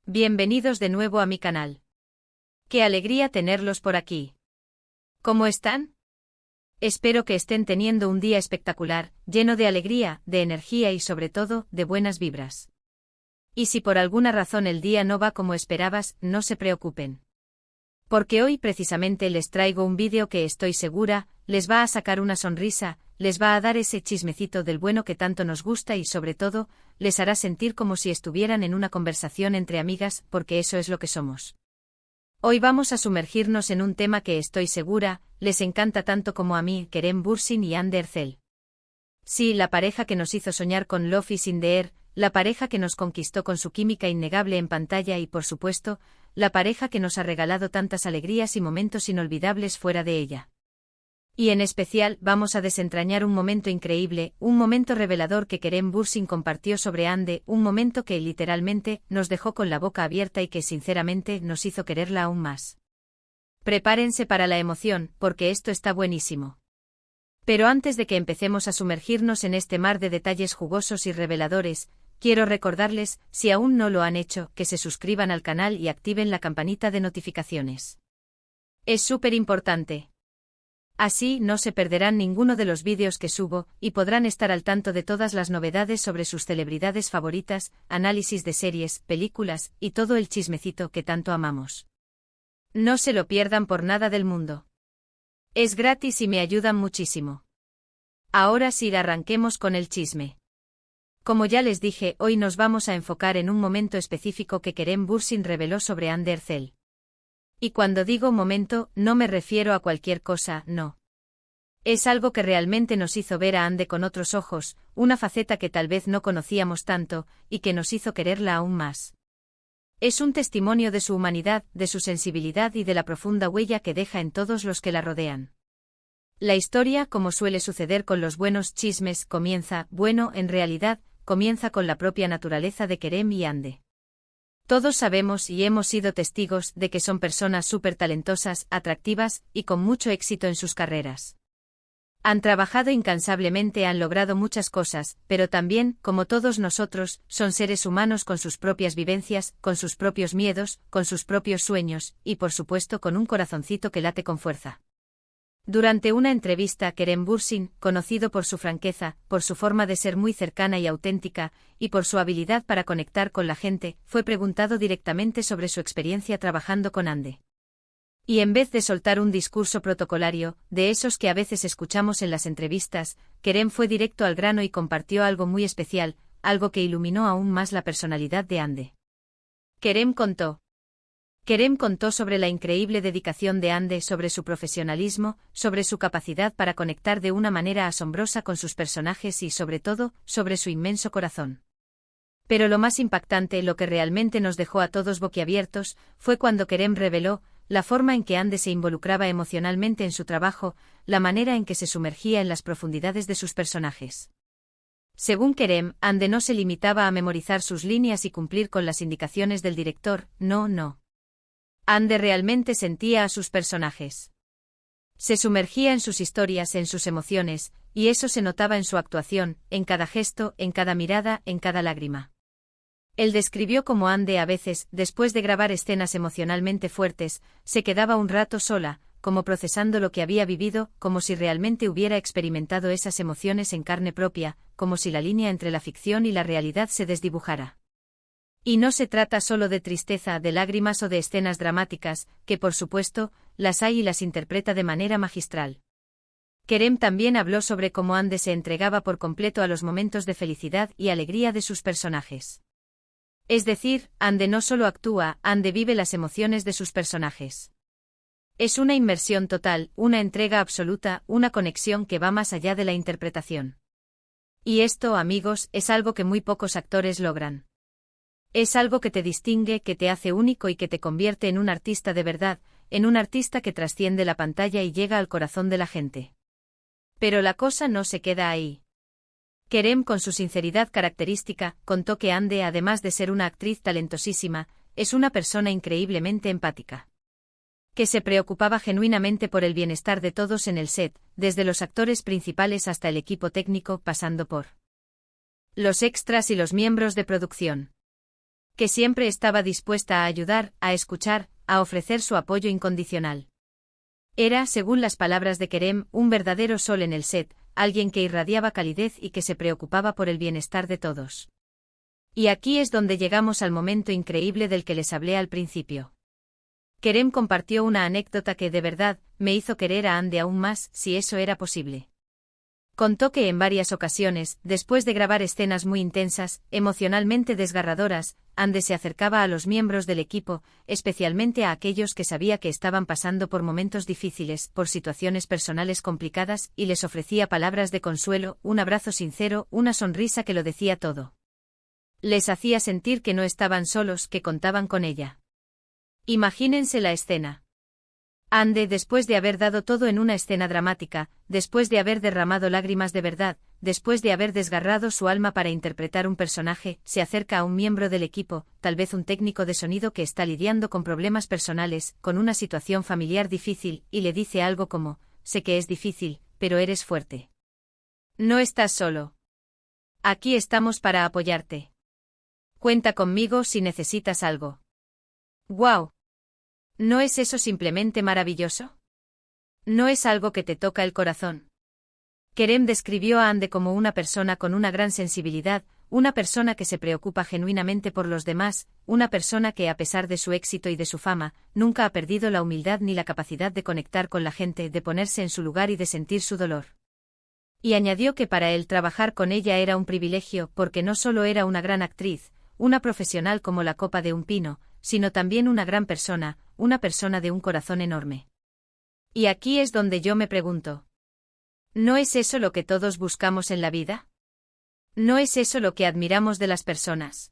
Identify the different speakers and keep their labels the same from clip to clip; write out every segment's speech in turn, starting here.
Speaker 1: Bienvenidos de nuevo a mi canal. ¡Qué alegría tenerlos por aquí! ¿Cómo están? Espero que estén teniendo un día espectacular, lleno de alegría, de energía y sobre todo, de buenas vibras. Y si por alguna razón el día no va como esperabas, no se preocupen. Porque hoy precisamente les traigo un vídeo que estoy segura, les va a sacar una sonrisa, les va a dar ese chismecito del bueno que tanto nos gusta y sobre todo, les hará sentir como si estuvieran en una conversación entre amigas, porque eso es lo que somos. Hoy vamos a sumergirnos en un tema que estoy segura, les encanta tanto como a mí, Kerem Bürsin y Hande Erçel. Sí, la pareja que nos hizo soñar con Love is in the Air, la pareja que nos conquistó con su química innegable en pantalla y por supuesto, la pareja que nos ha regalado tantas alegrías y momentos inolvidables fuera de ella. Y en especial, vamos a desentrañar un momento increíble, un momento revelador que Kerem Bürsin compartió sobre Hande, un momento que literalmente nos dejó con la boca abierta y que sinceramente nos hizo quererla aún más. Prepárense para la emoción, porque esto está buenísimo. Pero antes de que empecemos a sumergirnos en este mar de detalles jugosos y reveladores, quiero recordarles, si aún no lo han hecho, que se suscriban al canal y activen la campanita de notificaciones. Es súper importante. Así no se perderán ninguno de los vídeos que subo, y podrán estar al tanto de todas las novedades sobre sus celebridades favoritas, análisis de series, películas, y todo el chismecito que tanto amamos. No se lo pierdan por nada del mundo. Es gratis y me ayudan muchísimo. Ahora sí, arranquemos con el chisme. Como ya les dije, hoy nos vamos a enfocar en un momento específico que Kerem Bürsin reveló sobre Hande Erçel. Y cuando digo momento, no me refiero a cualquier cosa, no. Es algo que realmente nos hizo ver a Hande con otros ojos, una faceta que tal vez no conocíamos tanto, y que nos hizo quererla aún más. Es un testimonio de su humanidad, de su sensibilidad y de la profunda huella que deja en todos los que la rodean. La historia, como suele suceder con los buenos chismes, en realidad, comienza con la propia naturaleza de Kerem y Hande. Todos sabemos y hemos sido testigos de que son personas súper talentosas, atractivas y con mucho éxito en sus carreras. Han trabajado incansablemente, han logrado muchas cosas, pero también, como todos nosotros, son seres humanos con sus propias vivencias, con sus propios miedos, con sus propios sueños, y por supuesto con un corazoncito que late con fuerza. Durante una entrevista, Kerem Bürsin, conocido por su franqueza, por su forma de ser muy cercana y auténtica, y por su habilidad para conectar con la gente, fue preguntado directamente sobre su experiencia trabajando con Hande. Y en vez de soltar un discurso protocolario, de esos que a veces escuchamos en las entrevistas, Kerem fue directo al grano y compartió algo muy especial, algo que iluminó aún más la personalidad de Hande. Kerem contó sobre la increíble dedicación de Hande, sobre su profesionalismo, sobre su capacidad para conectar de una manera asombrosa con sus personajes y sobre todo, sobre su inmenso corazón. Pero lo más impactante, lo que realmente nos dejó a todos boquiabiertos, fue cuando Kerem reveló la forma en que Hande se involucraba emocionalmente en su trabajo, la manera en que se sumergía en las profundidades de sus personajes. Según Kerem, Hande no se limitaba a memorizar sus líneas y cumplir con las indicaciones del director, no. Hande realmente sentía a sus personajes. Se sumergía en sus historias, en sus emociones, y eso se notaba en su actuación, en cada gesto, en cada mirada, en cada lágrima. Él describió cómo Hande a veces, después de grabar escenas emocionalmente fuertes, se quedaba un rato sola, como procesando lo que había vivido, como si realmente hubiera experimentado esas emociones en carne propia, como si la línea entre la ficción y la realidad se desdibujara. Y no se trata solo de tristeza, de lágrimas o de escenas dramáticas, que por supuesto, las hay y las interpreta de manera magistral. Kerem también habló sobre cómo Hande se entregaba por completo a los momentos de felicidad y alegría de sus personajes. Es decir, Hande no solo actúa, Hande vive las emociones de sus personajes. Es una inmersión total, una entrega absoluta, una conexión que va más allá de la interpretación. Y esto, amigos, es algo que muy pocos actores logran. Es algo que te distingue, que te hace único y que te convierte en un artista de verdad, en un artista que trasciende la pantalla y llega al corazón de la gente. Pero la cosa no se queda ahí. Kerem, con su sinceridad característica, contó que Hande, además de ser una actriz talentosísima, es una persona increíblemente empática. Que se preocupaba genuinamente por el bienestar de todos en el set, desde los actores principales hasta el equipo técnico, pasando por los extras y los miembros de producción. Que siempre estaba dispuesta a ayudar, a escuchar, a ofrecer su apoyo incondicional. Era, según las palabras de Kerem, un verdadero sol en el set, alguien que irradiaba calidez y que se preocupaba por el bienestar de todos. Y aquí es donde llegamos al momento increíble del que les hablé al principio. Kerem compartió una anécdota que de verdad me hizo querer a Ande aún más, si eso era posible. Contó que en varias ocasiones, después de grabar escenas muy intensas, emocionalmente desgarradoras, Ande se acercaba a los miembros del equipo, especialmente a aquellos que sabía que estaban pasando por momentos difíciles, por situaciones personales complicadas, y les ofrecía palabras de consuelo, un abrazo sincero, una sonrisa que lo decía todo. Les hacía sentir que no estaban solos, que contaban con ella. Imagínense la escena. Ande, después de haber dado todo en una escena dramática, después de haber derramado lágrimas de verdad, después de haber desgarrado su alma para interpretar un personaje, se acerca a un miembro del equipo, tal vez un técnico de sonido que está lidiando con problemas personales, con una situación familiar difícil, y le dice algo como: sé que es difícil, pero eres fuerte. No estás solo. Aquí estamos para apoyarte. Cuenta conmigo si necesitas algo. ¡Guau! ¿No es eso simplemente maravilloso? ¿No es algo que te toca el corazón? Kerem describió a Ande como una persona con una gran sensibilidad, una persona que se preocupa genuinamente por los demás, una persona que a pesar de su éxito y de su fama, nunca ha perdido la humildad ni la capacidad de conectar con la gente, de ponerse en su lugar y de sentir su dolor. Y añadió que para él trabajar con ella era un privilegio porque no solo era una gran actriz, una profesional como la copa de un pino, sino también una gran persona, una persona de un corazón enorme. Y aquí es donde yo me pregunto: ¿no es eso lo que todos buscamos en la vida? ¿No es eso lo que admiramos de las personas?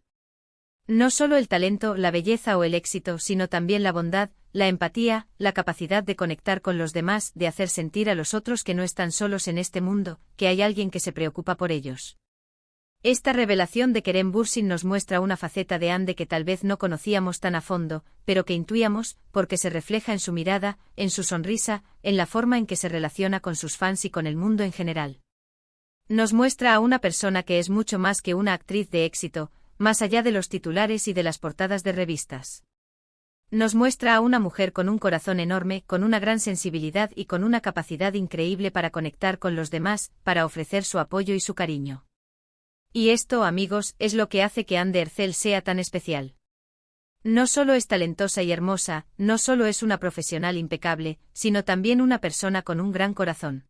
Speaker 1: No solo el talento, la belleza o el éxito, sino también la bondad, la empatía, la capacidad de conectar con los demás, de hacer sentir a los otros que no están solos en este mundo, que hay alguien que se preocupa por ellos. Esta revelación de Kerem Bürsin nos muestra una faceta de Ande que tal vez no conocíamos tan a fondo, pero que intuíamos, porque se refleja en su mirada, en su sonrisa, en la forma en que se relaciona con sus fans y con el mundo en general. Nos muestra a una persona que es mucho más que una actriz de éxito, más allá de los titulares y de las portadas de revistas. Nos muestra a una mujer con un corazón enorme, con una gran sensibilidad y con una capacidad increíble para conectar con los demás, para ofrecer su apoyo y su cariño. Y esto, amigos, es lo que hace que Ande Erçel sea tan especial. No solo es talentosa y hermosa, no solo es una profesional impecable, sino también una persona con un gran corazón.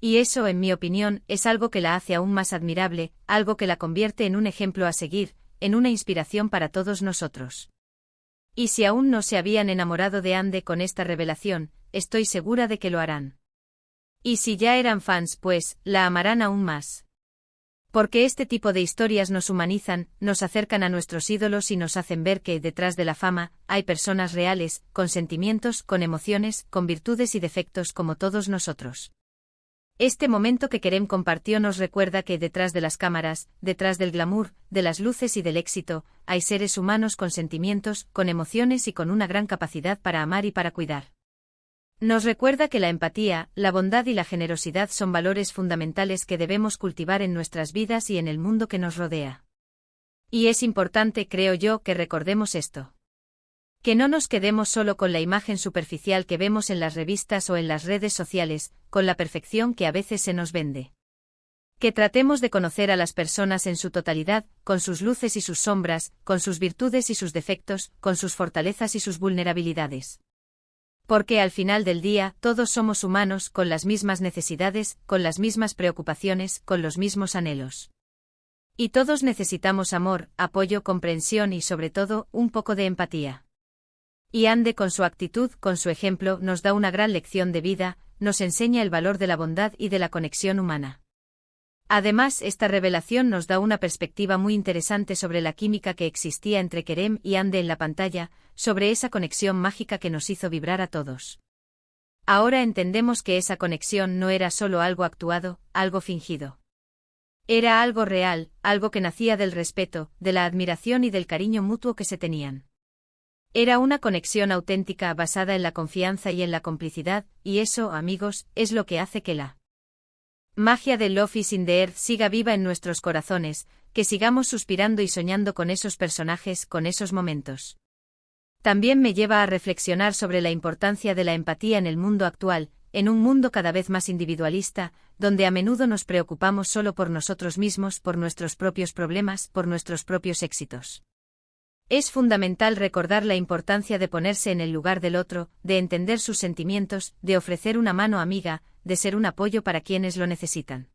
Speaker 1: Y eso, en mi opinión, es algo que la hace aún más admirable, algo que la convierte en un ejemplo a seguir, en una inspiración para todos nosotros. Y si aún no se habían enamorado de Ande con esta revelación, estoy segura de que lo harán. Y si ya eran fans, pues, la amarán aún más. Porque este tipo de historias nos humanizan, nos acercan a nuestros ídolos y nos hacen ver que, detrás de la fama, hay personas reales, con sentimientos, con emociones, con virtudes y defectos como todos nosotros. Este momento que Kerem compartió nos recuerda que detrás de las cámaras, detrás del glamour, de las luces y del éxito, hay seres humanos con sentimientos, con emociones y con una gran capacidad para amar y para cuidar. Nos recuerda que la empatía, la bondad y la generosidad son valores fundamentales que debemos cultivar en nuestras vidas y en el mundo que nos rodea. Y es importante, creo yo, que recordemos esto. Que no nos quedemos solo con la imagen superficial que vemos en las revistas o en las redes sociales, con la perfección que a veces se nos vende. Que tratemos de conocer a las personas en su totalidad, con sus luces y sus sombras, con sus virtudes y sus defectos, con sus fortalezas y sus vulnerabilidades. Porque al final del día, todos somos humanos, con las mismas necesidades, con las mismas preocupaciones, con los mismos anhelos. Y todos necesitamos amor, apoyo, comprensión y sobre todo, un poco de empatía. Y Ande con su actitud, con su ejemplo, nos da una gran lección de vida, nos enseña el valor de la bondad y de la conexión humana. Además, esta revelación nos da una perspectiva muy interesante sobre la química que existía entre Kerem y Ande en la pantalla, sobre esa conexión mágica que nos hizo vibrar a todos. Ahora entendemos que esa conexión no era solo algo actuado, algo fingido. Era algo real, algo que nacía del respeto, de la admiración y del cariño mutuo que se tenían. Era una conexión auténtica basada en la confianza y en la complicidad, y eso, amigos, es lo que hace que la magia de Love is in the Air siga viva en nuestros corazones, que sigamos suspirando y soñando con esos personajes, con esos momentos. También me lleva a reflexionar sobre la importancia de la empatía en el mundo actual, en un mundo cada vez más individualista, donde a menudo nos preocupamos solo por nosotros mismos, por nuestros propios problemas, por nuestros propios éxitos. Es fundamental recordar la importancia de ponerse en el lugar del otro, de entender sus sentimientos, de ofrecer una mano amiga, de ser un apoyo para quienes lo necesitan.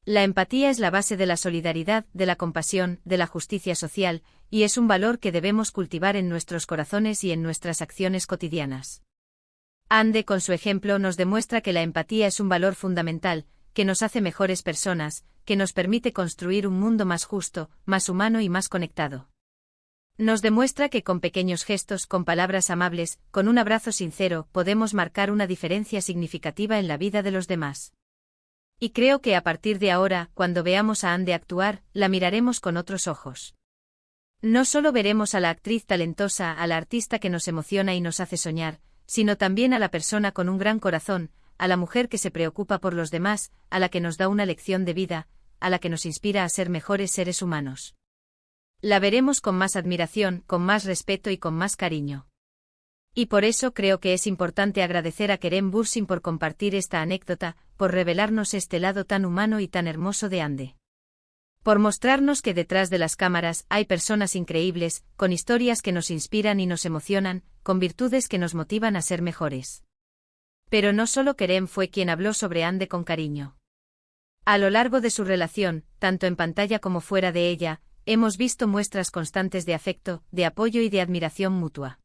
Speaker 1: La empatía es la base de la solidaridad, de la compasión, de la justicia social, y es un valor que debemos cultivar en nuestros corazones y en nuestras acciones cotidianas. Ande con su ejemplo nos demuestra que la empatía es un valor fundamental, que nos hace mejores personas, que nos permite construir un mundo más justo, más humano y más conectado. Nos demuestra que con pequeños gestos, con palabras amables, con un abrazo sincero, podemos marcar una diferencia significativa en la vida de los demás. Y creo que a partir de ahora, cuando veamos a Ande actuar, la miraremos con otros ojos. No solo veremos a la actriz talentosa, a la artista que nos emociona y nos hace soñar, sino también a la persona con un gran corazón, a la mujer que se preocupa por los demás, a la que nos da una lección de vida, a la que nos inspira a ser mejores seres humanos. La veremos con más admiración, con más respeto y con más cariño. Y por eso creo que es importante agradecer a Kerem Bürsin por compartir esta anécdota, por revelarnos este lado tan humano y tan hermoso de Ande. Por mostrarnos que detrás de las cámaras hay personas increíbles, con historias que nos inspiran y nos emocionan, con virtudes que nos motivan a ser mejores. Pero no solo Kerem fue quien habló sobre Ande con cariño. A lo largo de su relación, tanto en pantalla como fuera de ella, hemos visto muestras constantes de afecto, de apoyo y de admiración mutua.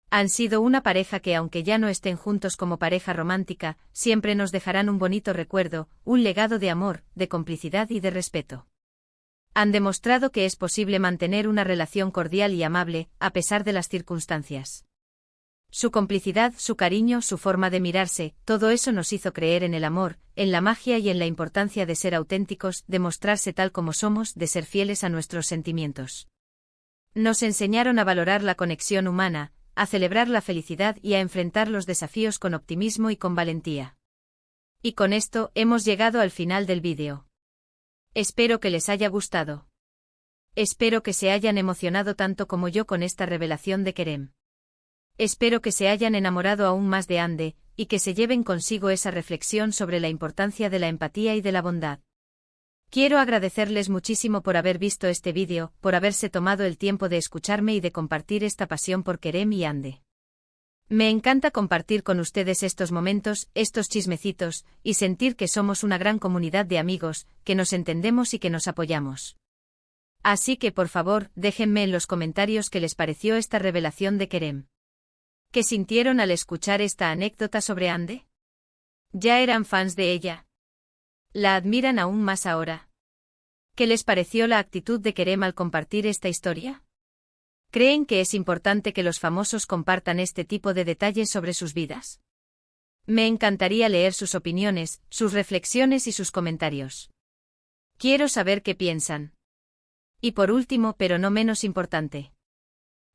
Speaker 1: Han sido una pareja que, aunque ya no estén juntos como pareja romántica, siempre nos dejarán un bonito recuerdo, un legado de amor, de complicidad y de respeto. Han demostrado que es posible mantener una relación cordial y amable, a pesar de las circunstancias. Su complicidad, su cariño, su forma de mirarse, todo eso nos hizo creer en el amor, en la magia y en la importancia de ser auténticos, de mostrarse tal como somos, de ser fieles a nuestros sentimientos. Nos enseñaron a valorar la conexión humana, a celebrar la felicidad y a enfrentar los desafíos con optimismo y con valentía. Y con esto hemos llegado al final del vídeo. Espero que les haya gustado. Espero que se hayan emocionado tanto como yo con esta revelación de Kerem. Espero que se hayan enamorado aún más de Ande, y que se lleven consigo esa reflexión sobre la importancia de la empatía y de la bondad. Quiero agradecerles muchísimo por haber visto este vídeo, por haberse tomado el tiempo de escucharme y de compartir esta pasión por Kerem y Ande. Me encanta compartir con ustedes estos momentos, estos chismecitos, y sentir que somos una gran comunidad de amigos, que nos entendemos y que nos apoyamos. Así que por favor, déjenme en los comentarios qué les pareció esta revelación de Kerem. ¿Qué sintieron al escuchar esta anécdota sobre Ande? ¿Ya eran fans de ella? ¿La admiran aún más ahora? ¿Qué les pareció la actitud de Kerem al compartir esta historia? ¿Creen que es importante que los famosos compartan este tipo de detalles sobre sus vidas? Me encantaría leer sus opiniones, sus reflexiones y sus comentarios. Quiero saber qué piensan. Y por último, pero no menos importante,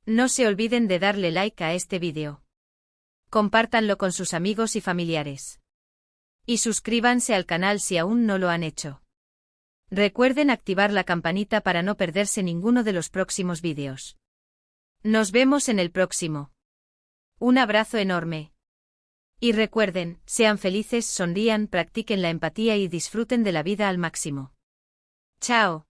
Speaker 1: no se olviden de darle like a este vídeo. Compártanlo con sus amigos y familiares. Y suscríbanse al canal si aún no lo han hecho. Recuerden activar la campanita para no perderse ninguno de los próximos vídeos. Nos vemos en el próximo. Un abrazo enorme. Y recuerden, sean felices, sonrían, practiquen la empatía y disfruten de la vida al máximo. Chao.